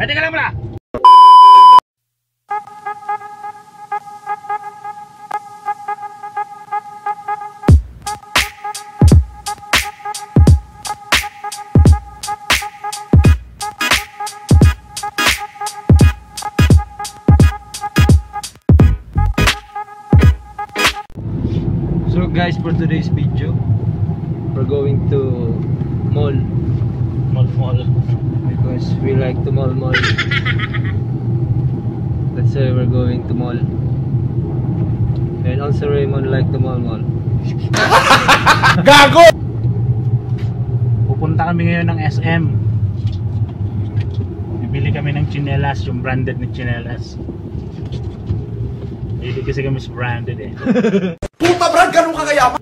Ay, teka lang pala. So guys, for today's video, we're going to mall because we like to mall. That's why we're going to mall. And also Raymond like to mall. Gago! Pupunta kami ngayon ng SM. Bibili kami ng tsinelas, yung branded na tsinelas. Bibili kasi kami sa branded eh. Puta brad, ganun ka kayaman?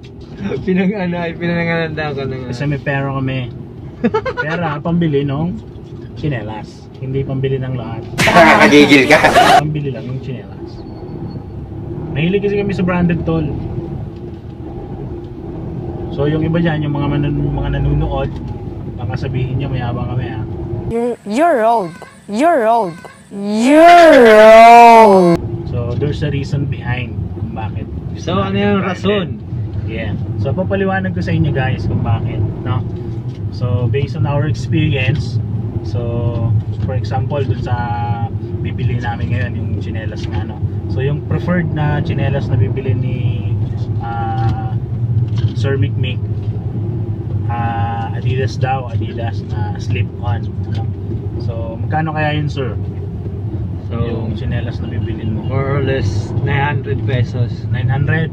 Pinangananda ko na nga. Kasi may pera kami. Pera, pambili nung tsinelas. Hindi pambili ng lahat. Nakakagigil ka. Pambili lang yung tsinelas. Mahilig kasi kami sa branded, tol. So yung iba dyan, yung mga nanonood, baka sabihin nyo mayabang kami ha. You're old. So there's a reason behind kung bakit. So ano yung rason? Yeah. So papaliwanag ko sa inyo guys kung bakit, no? So based on our experience, so for example dun sa bibili namin ngayon yung tsinelas nga, no? So yung preferred na tsinelas na bibili ni Sir Mikmik, Adidas daw, Adidas na slip-on, no? So magkano kaya yun, sir? So yung tsinelas na bibilin mo? More or less 900 pesos. 900.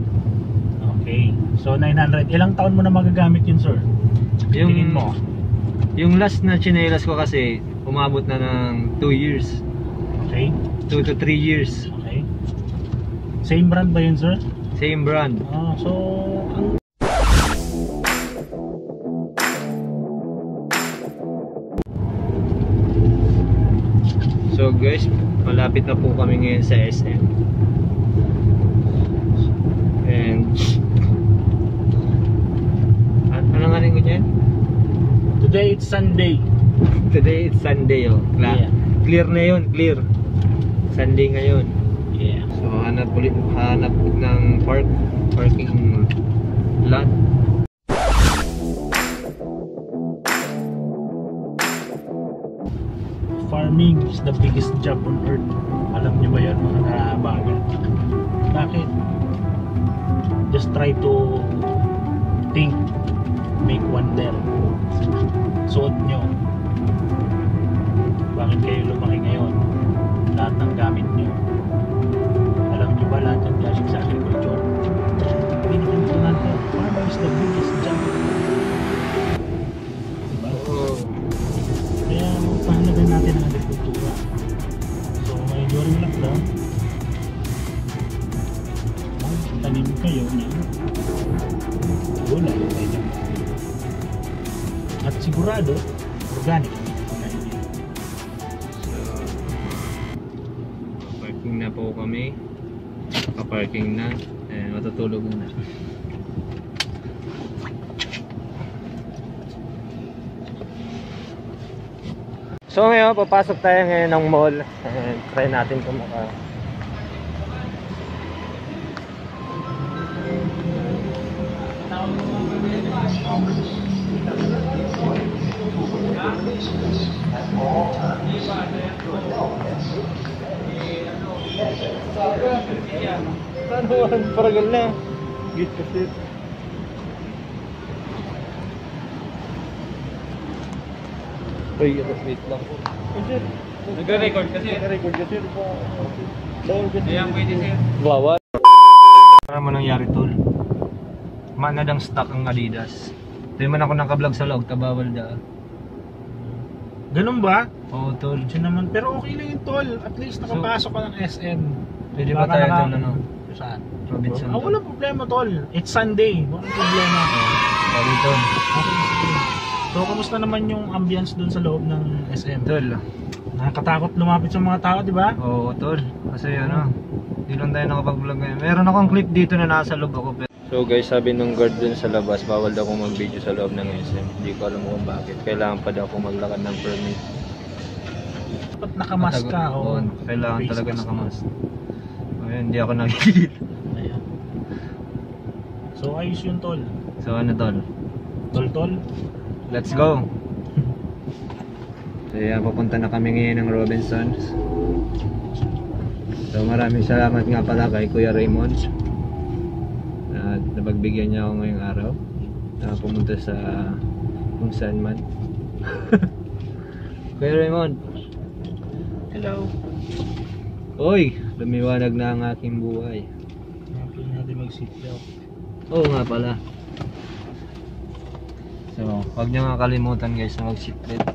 Okay. So 900. Ilang taon mo na magagamit yun, sir? Tingin mo? Yung last na tsinelas ko kasi umabot na ng 2 years. Okay. 2 to 3 years. Okay. Same brand ba yun, sir? Same brand. So ang So guys, malapit na po kami ngayon sa SM. And ano nga rin ko dyan? today it's Sunday. Today it's Sunday, oh. Yeah. Clear na yun, clear. Sunday ngayon. Yeah. So hanap ng parking lot. Farming is the biggest job on earth. Alam niyo ba yan, mga kabagan? Bakit? Just try to think, make wonder. Suot nyo. Bakit kayo lumaki ngayon? Lahat ng gamit nyo. Alam nyo ba lahat ng galing sa agriculture? Pinaganda natin, farming is the biggest job. Diba? Kaya pahalagan natin ang agrikultura. So may during lockdown, magtanim kayo ng gulay at sigurado organic. Parking na po kami. Kaparking na. Matutulog na. So ngayon, papasok tayo ngayon ng mall. And try natin kung paragal na. Git kasi. Uy, wait lang po. Nagre-record kasi. Ayan, pwede sir. Bawal. Para mo nangyari, tol. Manadang stock ang Adidas. Hindi man ako nakablog sa log, tabawal da. Ganun ba? Oo, tol. Siya naman. Pero okay lang yun, tol. At least nakapasok ka ng SM. Pwede ba tayo doon, ano? Saan? Robinson. Walang problema, tol. It's Sunday. Walang problema. Sorry, tol. Okay, sige. So, kamusta naman yung ambience dun sa loob ng SM? Tol. Nakakatakot lumapit sa mga tao, di ba? Oo, tol. Kasi ano, hindi lang tayo nakapag-vlog ngayon. Meron akong clip dito na nasa loob ako. So guys, sabi nung guard dun sa labas, bawal daw akong mag-video sa loob ng SM. Hindi ko alam kung bakit. Kailangan pa daw akong maglakad ng permit. Dapat nakamas ka. Oo, kailangan Face talaga mask. nakamas. Ayun, hindi ako nakikita. Ayan. So ayos yun tol. So ano tol? Tol. Let's go! So yan, papunta na kami ngayon ng Robinsons. So maraming salamat nga pala kay Kuya Raymond at napagbigyan niya ako ngayong araw na pumunta sa kung saan man. Kuya Raymond, Hello. oy, lumiwanag na ang aking buhay. Happy natin mag-seatbelt. Oo nga pala. So, huwag niyo nga kalimutan guys na mag-seatbelt.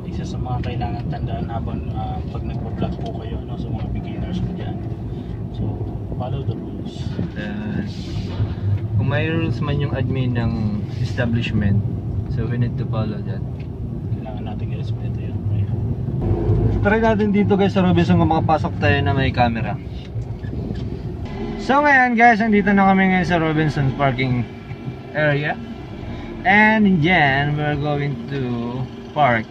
Isa sa mga kailangan tandaan habang pag nagpa-vlog po kayo, no, sa mga beginners mo dyan. So, follow the rules. Kung may rules man yung admin ng establishment, so we need to follow that. Kailangan natin i-respeto yun. Ayan. Try natin dito guys sa Robinson kung makapasok tayo na may camera. So ngayon guys, nandito na kami ngayon sa Robinson parking area. And dyan, we're going to park.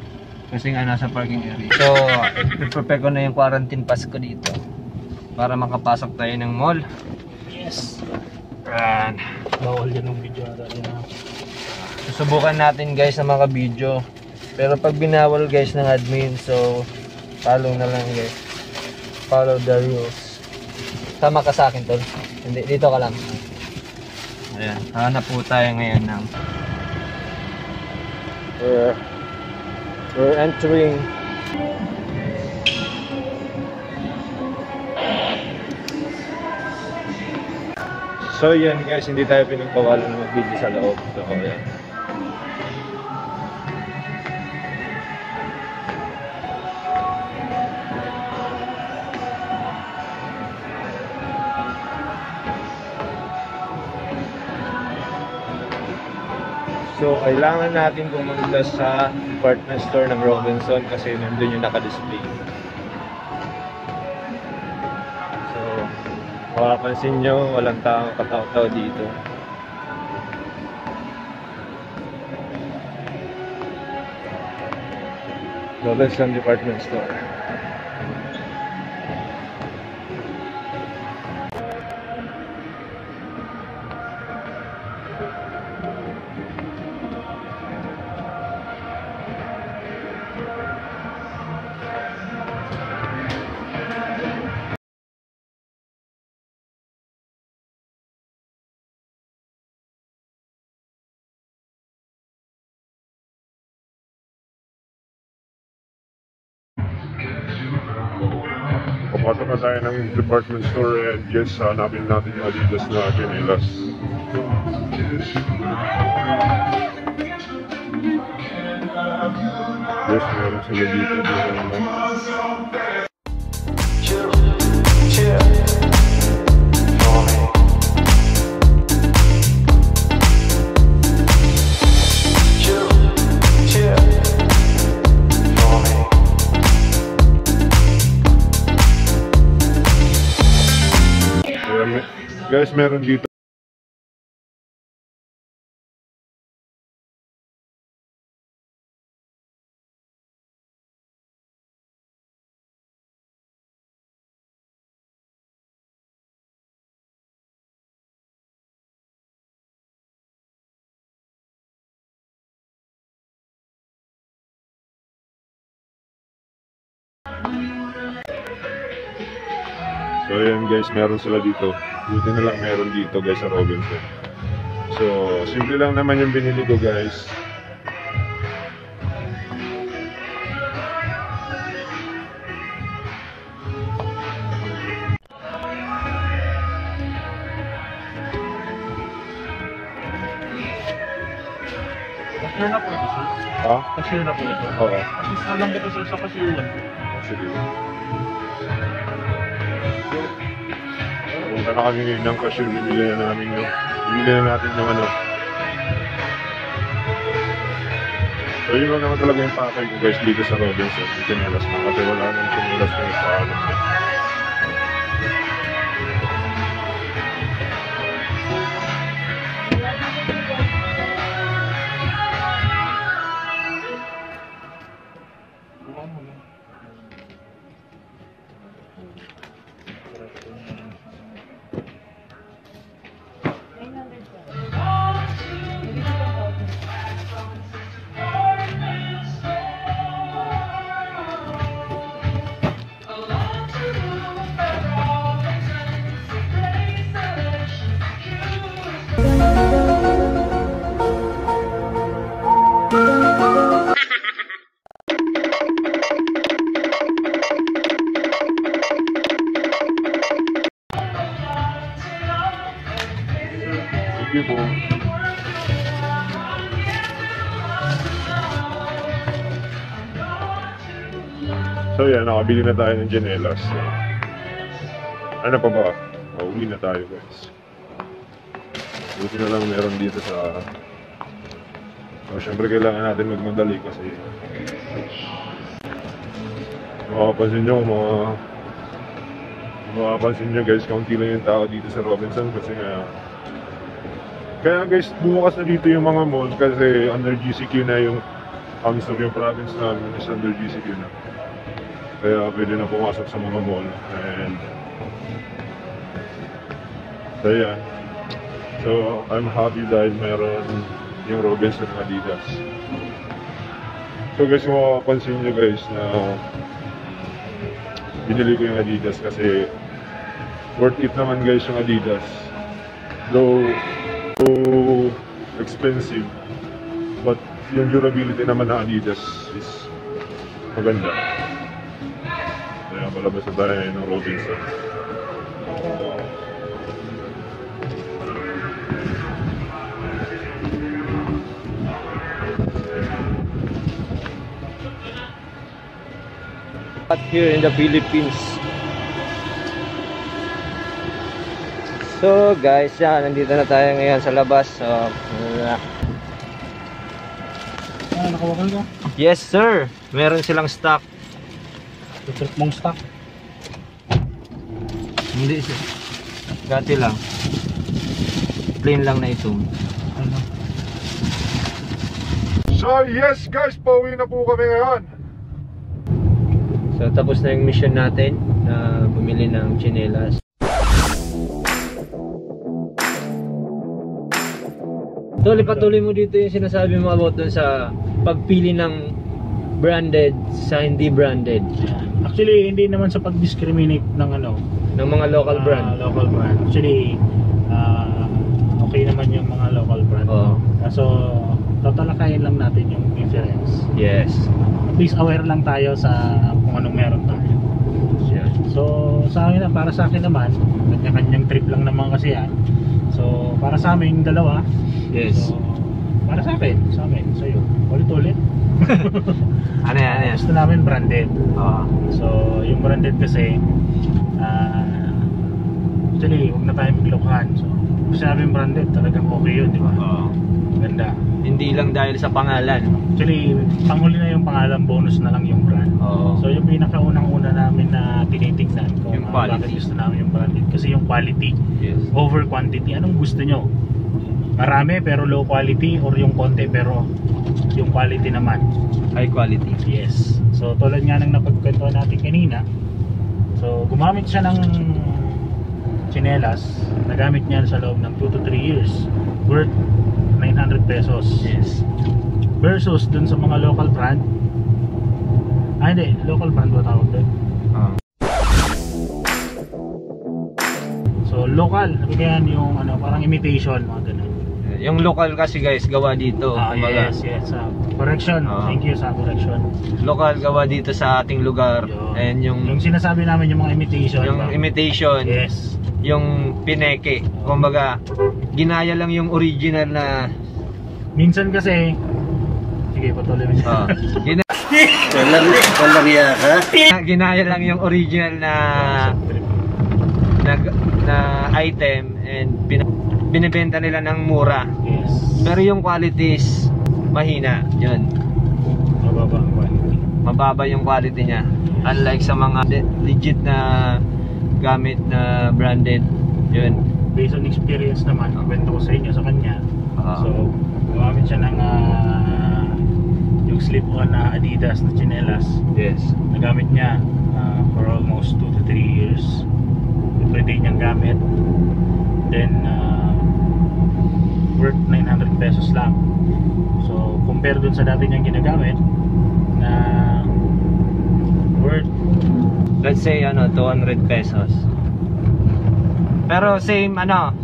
Kasi nga nasa parking area. So, i-prepare ko na yung quarantine pass ko dito para makapasok tayo ng mall. Yes. And Bawal yan ng video natin na. susubukan natin guys na mga video. Pero pag binawal guys ng admin, so follow na lang guys. Follow the rules. Tama ka sa akin tol. Hindi, dito ka lang. Ayan, hanap po tayo ngayon ng we're entering so yan guys, hindi tayo pinagpawalan ng video sa loob. So yan. So, kailangan natin pumunta sa department store ng Robinson kasi nandun yung naka-display. So, makapansin nyo, walang taong kataw-taw dito. Robinson department store. Papasok na tayo ng department store and yes, hanapin natin yung Adidas na chinelas. Yes, meron sila dito. Guys, meron dito. So ayan guys, meron sila dito. Buti na lang meron dito guys sa Robinson. So, simple lang naman yung binili ko guys. Cashier na po ito, sir. Ha? Cashier na po ito. Oo. Assist na lang ito, sir, sa cashier yan. Sige. Punta na kami ngayon ng cashier, bibili na natin yung ano. So yun lang naman talaga yung pakay ko guys dito sa Robinson. Yung chinelas na kasi wala nang chinelas na yung paalam na. So yan, nakabili na tayo ng tsinelas. Ano pa ba? Uwi na tayo guys. Buti na lang meron dito sa... So syempre kailangan natin magmadali kasi makapansin nyo guys, kaunti lang yung tao dito sa Robinson kasi nga kaya guys, bukas na dito yung mga mall kasi under GCQ na yung Amsterdam, yung province namin is under GCQ na. Kaya pwede na pumasok sa mga mall. And so yeah. So I'm happy dahil meron yung Robinson ng Adidas. So guys, kung makapansin nyo guys na binili ko yung Adidas kasi worth it naman guys yung Adidas. Though expensive, but yung durability naman ng Adidas is maganda. Kaya palabas na tayo ng Robinson. Here in the Philippines. So guys, nandito na tayo ngayon sa labas. So, Nakawakal ka? yes sir, meron silang stock. Trip mong stock. Hindi sir, gati lang, plain lang na ito. Ano? So yes guys, pauwi na po kami ngayon. So tapos na yung mission natin na bumili ng tsinelas. Patuloy mo dito yung sinasabi mo about dun sa pagpili ng branded sa hindi branded. Actually, hindi naman sa pag-discriminate ng ng mga local brand. Local brand. Actually, okay naman yung mga local brand. Oo. Kaso, tatalakayin lang natin yung difference. Yes. At least aware lang tayo sa kung anong meron tayo. Yeah. So, para sa akin naman, kanya-kanyang trip lang naman kasi yan. So, para sa amin, dalawa. Yes. So, para sa akin, sa'yo. Ulit-ulit. Ano yan? Gusto namin branded. Oo. So, yung branded kasi, actually, huwag na tayo maglokohan. So, kasi namin branded, talagang okay yun, di ba? Oo. Ganda. Hindi lang dahil sa pangalan. Actually, panghuli na yung pangalan, bonus na lang yung brand. Oo. So, yung pinakaunang-una namin na tinitignan kung Yung quality. bakit gusto namin yung branded. Kasi yung quality, Yes. over quantity. Anong gusto nyo? Marami pero low quality, or yung konti pero yung quality naman? High quality. Yes. So tulad nga ng napagkwentuhan natin kanina, so gumamit siya ng tsinelas, nagamit niya sa loob ng 2 to 3 years, worth 900 pesos. Yes. Versus dun sa mga local brand, hindi, local brand ba tawag doon? So local, bigyan yung parang imitation, mga ganun. Yung local kasi guys, gawa dito. Kumbaga, Yes. Correction. Thank you sa correction. Local gawa dito sa ating lugar. Yun. And yung sinasabi namin yung mga imitation. yung imitation, Yes. yung pineke. Kumbaga, ginaya lang yung original na Minsan kasi, sige patuloy mo siya. ginaya lang yung original na item and binibenta nila ng mura. Yes. Pero yung qualities mahina, yun. Mababa ang quality. Mababa yung quality niya. Unlike sa mga legit na gamit na branded, yun. Based on experience naman, kwento ko sa inyo sa kanya. So, gumamit siya ng yung slip-on na Adidas na tsinelas. Yes. Nagamit niya for almost 2 to 3 years. Everyday niyang gamit. Then, worth 900 pesos lang. So, compare dun sa dati niyang ginagamit na worth, Let's say 200 pesos. Pero same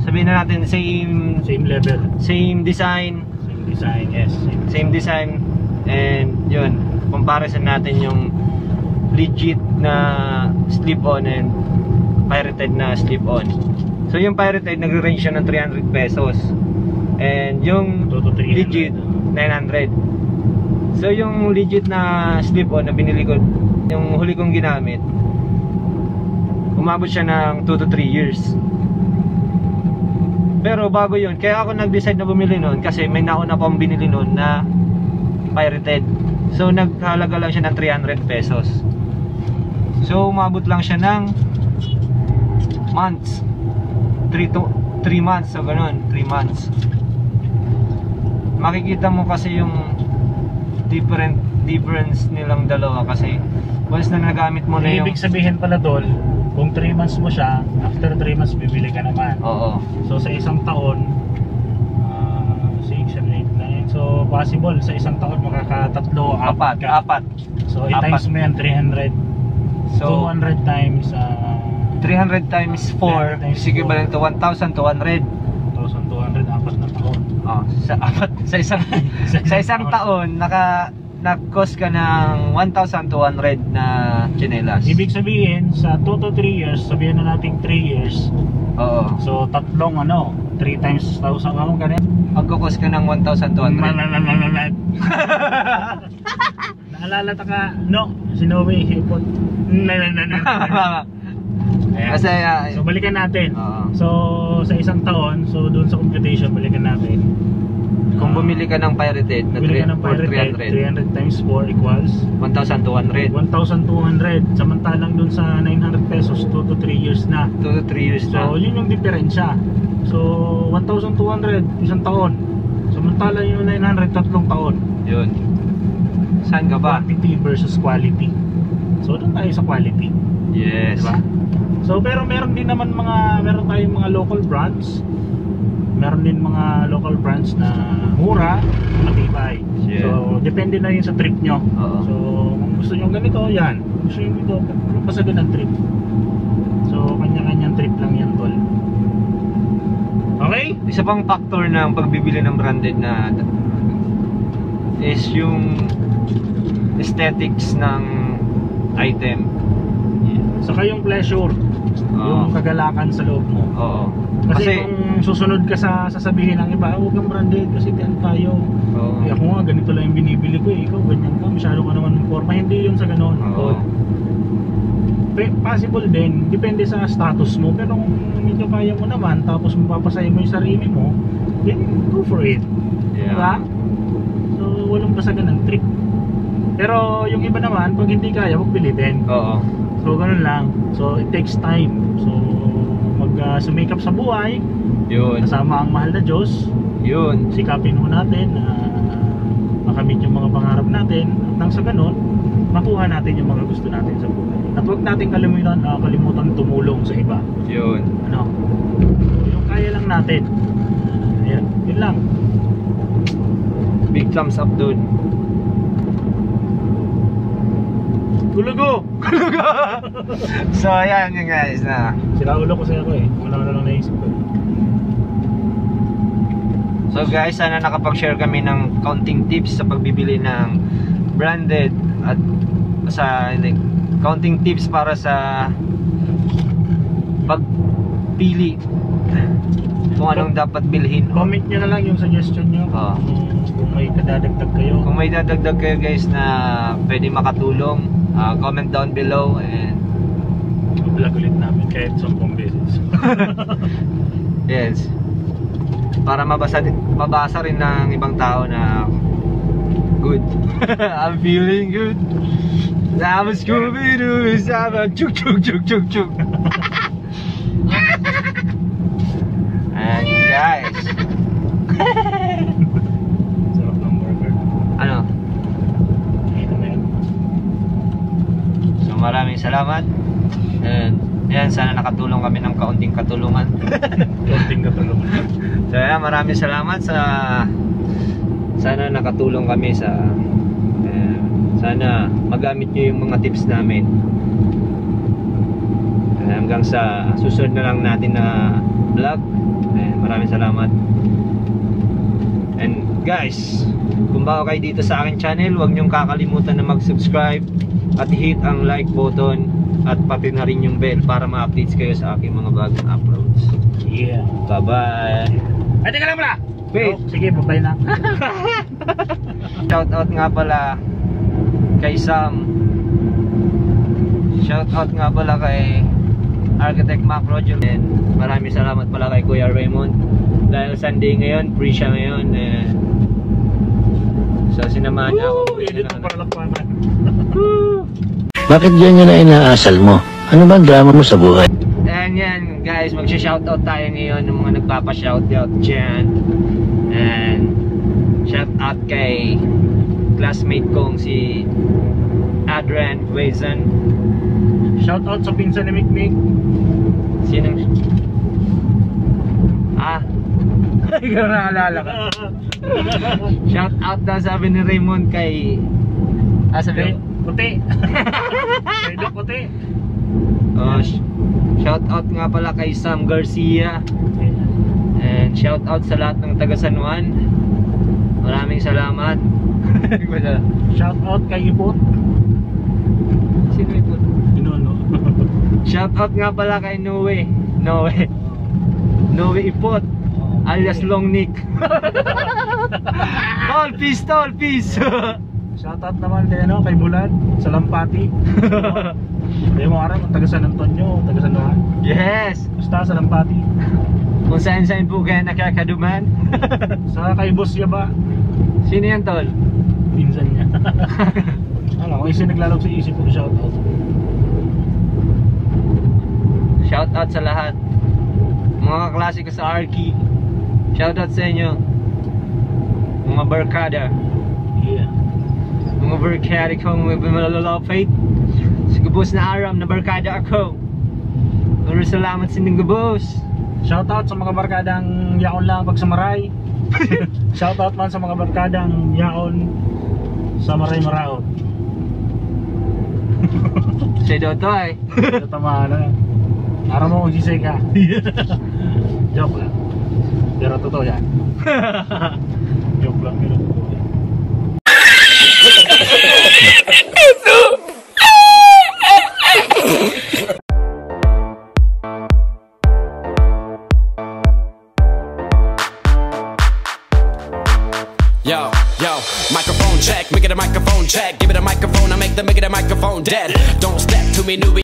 sabihin na natin same level, design, same design, yes. same design, and yun, comparison natin yung legit na slip-on and pirated na slip-on. So yung pirated nagre-range siya ng 300 pesos and yung 2 to 300. legit 900. So yung legit na slip-on na binili ko yung huli kong ginamit, umabot siya ng 2 to 3 years. Pero bago yun, kaya ako nag-decide na bumili nun kasi may nauna pang binili nun na pirated. So naghalaga lang siya ng 300 pesos. So umabot lang siya ng months, 3 months, so ganun, 3 months. Makikita mo kasi yung difference nilang dalawa kasi once na nagamit mo na yung... Ibig sabihin pala tol, kung 3 months mo siya, after 3 months bibili ka naman. Oo. So sa isang taon, 6, 7, 8, 9. So possible sa isang taon makakatatlo, apat ka. Apat. So i-times mo yan, 300. So 200 times 300 times 4 is equivalent to 1,200. 1,200, apat na taon. Oh, sa isang taon nag-cost ka ng 1,200 na tsinelas. Ibig sabihin sa 2 to 3 years, sabihin na natin 3 years. Oo. So tatlong 3 times 1,000 ganyan. Magko-cost ka ng 1,200. Naalala ta ka, no, Sinowy, hipon. Ayan. Kasi So balikan natin. Oo. So sa isang taon, so doon sa computation balikan natin. Kung bumili ka ng pirated na Bumili ka ng pirated, 300 times 4 equals 1,200. 1,200. Samantalang doon sa 900 pesos, 2 to 3 years na. 2 to 3 years na. So yun yung diferensya. So 1,200 isang taon. Samantala yung 900 tatlong taon. Yun. Saan ka ba? Quantity versus quality. So doon tayo sa quality. Yes. Diba? So pero meron tayong mga local brands. Meron din mga local brands na mura, matibay. Yeah. So depende na yun sa trip nyo. So kung gusto nyo ganito, yan. Kung gusto nyo dito, pasagan ng trip. So kanya-kanyang trip lang yan tol. Okay? Isa pang factor ng pagbibili ng branded na is yung aesthetics ng item. Saka yung pleasure, yung kagalakan sa loob mo. Oo. Kasi kung susunod ka sa sasabihin ng iba, huwag kang branded kasi tiyan tayo. Oo. Ako nga, ganito lang yung binibili ko eh. Ikaw, ganyan ka, masyado ka naman ng forma. Hindi yun sa ganon. Oo. Possible din, depende sa status mo. Pero kung medyo kaya mo naman, tapos mapapasaya mo yung sarili mo, then go for it. Yeah. Diba? So, walang basagan ng trick. Pero yung iba naman, pag hindi kaya, huwag pilitin. Oo. So, ganun lang. So, it takes time. So, sumikap sa buhay, Yun. kasama ang mahal na Diyos. Yun. Sikapin mo natin na makamit yung mga pangarap natin. At nang sa ganun, makuha natin yung mga gusto natin sa buhay. At huwag natin kalimutan tumulong sa iba. Yun. Yung kaya lang natin. Ayan, yun lang. Big thumbs up dun. Tulugo! So ayan yun guys na. Sira ulo ko sa'yo ko eh. Wala na lang naisip ko. So guys, sana nakapag-share kami ng counting tips sa pagbibili ng branded at sa counting tips para sa pagpili kung anong dapat bilhin. Comment nyo na lang yung suggestion nyo. Kung may kadadagdag kayo. Kung may dadagdag kayo guys na pwede makatulong, comment down below and vlog ulit namin kahit 10 beses. yes, para mabasa rin ng ibang tao na good. I'm feeling good. I'm a Scooby-Doo, I'm a chuk chuk chuk chuk chuk. And guys, Sarap ng burger. ano? Ayun na yan. So maraming salamat. And yan, sana nakatulong kami ng kaunting katulungan. Konting katulungan. So yan, maraming salamat sa sana nakatulong kami sa sana magamit nyo yung mga tips namin. Hanggang sa susunod na lang natin na vlog. Maraming salamat. And guys, kung bago kayo dito sa aking channel, huwag nyong kakalimutan na mag-subscribe at hit ang like button at pati na rin yung bell para ma-updates kayo sa aking mga bagong uploads. Yeah. Bye-bye. Ay, teka lang pala. Wait. Oh, sige, bye-bye na. Shout out nga pala kay Sam Shout out nga pala kay Architect Mac Roger, and maraming salamat pala kay Kuya Raymond dahil Sunday ngayon, free siya ngayon, and so sinamahan niya ako. Edit mo para lakpanan. Bakit yan na inaasal mo? Ano ba ang drama mo sa buhay? And yan guys, magsha-shoutout tayo ngayon ng mga nagpapa-shoutout dyan. And shoutout kay classmate kong si Adrian Wazan. Shoutout sa pinsan ni Mikmik. Sinong? Ikaw naalala ka. Shoutout daw sabi ni Raymond kay sabi Puti. Pwede puti. Shoutout nga pala kay Sam Garcia. And shoutout sa lahat ng taga San Juan. Maraming salamat. Shoutout kay Ipot. Sino Ipot? Inono. Shoutout nga pala kay Noe Ipot alias Long Nick. Tol, peace. Shoutout naman kay kay Bulan sa Lampati. Hindi mo aram kung taga San Antonio, taga San Juan. Yes. Basta sa Lampati. Kung saan po kayo nakakaduman. Sa kay Boss Yaba. Sino yan, tol? Pinsan niya. Ano, kung isa naglalog sa isip ko, shoutout. Shoutout sa lahat. Mga kaklase ko sa Arky. Shoutout sa inyo. Mga barkada. Yeah. Mga barkada ko, mga malalapit. Sa gubos na aram na barkada ako. Maraming salamat sa inyong gubos. Shoutout sa mga barkadang yaon lang pag sa Maray. Shoutout man sa mga barkadang yaon sa Maray Maraot. Siya daw to ay. Tama na. Araw mo kung sisay ka. Joke lang. Pero totoo yan. Joke lang. Pero totoo yan. Yo, microphone check, make it a microphone check. Give it a microphone, I make the microphone dead. Don't step to me, newbie.